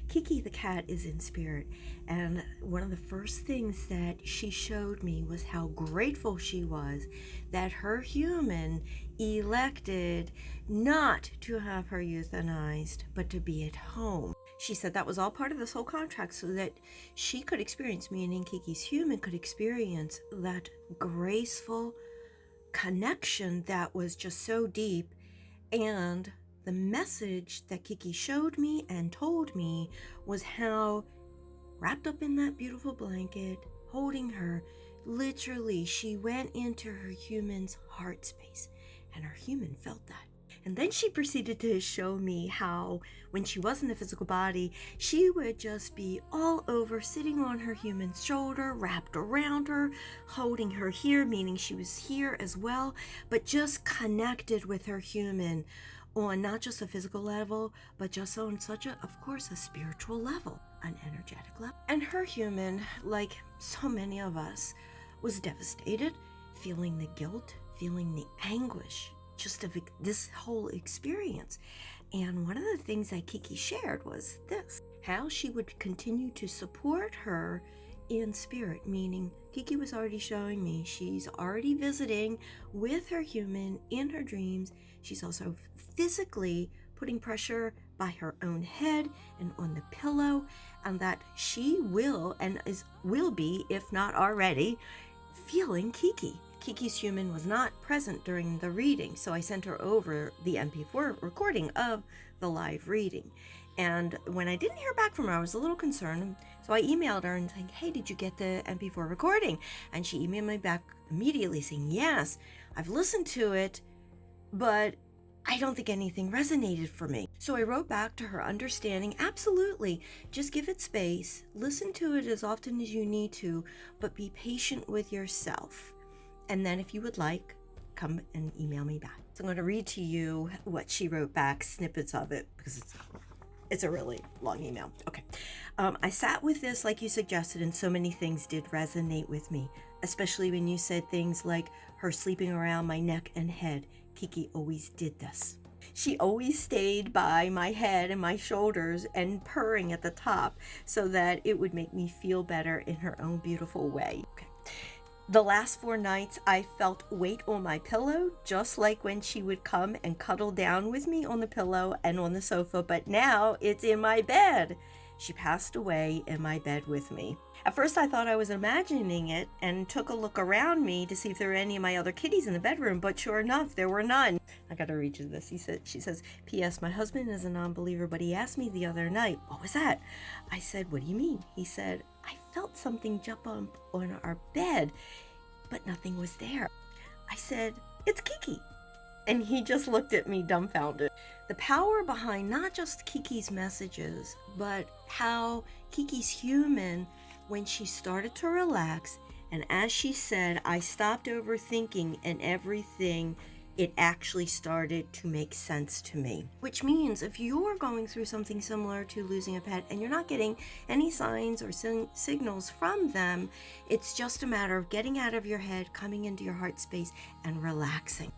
Kiki the cat is in spirit, and one of the first things that she showed me was how grateful she was that her human elected not to have her euthanized, but to be at home. She said that was all part of this whole contract so that she could experience, meaning Kiki's human could experience that graceful connection that was just so deep. And the message that Kiki showed me and told me was how, wrapped up in that beautiful blanket, holding her, literally she went into her human's heart space, and her human felt that. And then she proceeded to show me how, when she was in the physical body, she would just be all over, sitting on her human's shoulder, wrapped around her, holding her here, meaning she was here as well, but just connected with her human on not just a physical level, but just on such a, of course, a spiritual level, an energetic level. And her human, like so many of us, was devastated, feeling the guilt, feeling the anguish, just of this whole experience. And one of the things that Kiki shared was this, how she would continue to support her in spirit, meaning Kiki was already showing me she's already visiting with her human in her dreams. She's also physically putting pressure by her own head and on the pillow, and that she will be, if not already, feeling Kiki. Kiki's human was not present during the reading, so I sent her over the MP4 recording of the live reading. And when I didn't hear back from her, I was a little concerned. So I emailed her and saying, hey, did you get the MP4 recording? And she emailed me back immediately saying, yes, I've listened to it, but I don't think anything resonated for me. So I wrote back to her, understanding, absolutely, just give it space, listen to it as often as you need to, but be patient with yourself. And then if you would like, come and email me back. So I'm going to read to you what she wrote back, snippets of it, because it's a really long email. Okay. I sat with this like you suggested, and so many things did resonate with me, especially when you said things like her sleeping around my neck and head. Kiki always did this. She always stayed by my head and my shoulders and purring at the top so that it would make me feel better in her own beautiful way. Okay. The last 4 nights, I felt weight on my pillow, just like when she would come and cuddle down with me on the pillow and on the sofa, but now it's in my bed. She passed away in my bed with me. At first, I thought I was imagining it and took a look around me to see if there were any of my other kitties in the bedroom, but sure enough, there were none. I gotta read you this. She says, P.S. My husband is a non-believer, but he asked me the other night, what was that? I said, what do you mean? He said, I felt something jump up on our bed, but nothing was there. I said, it's Kiki. And he just looked at me dumbfounded. The power behind not just Kiki's messages, but how Kiki's human, when she started to relax, and as she said, I stopped overthinking and everything, it actually started to make sense to me. Which means if you're going through something similar to losing a pet and you're not getting any signs or signals from them, it's just a matter of getting out of your head, coming into your heart space, and relaxing.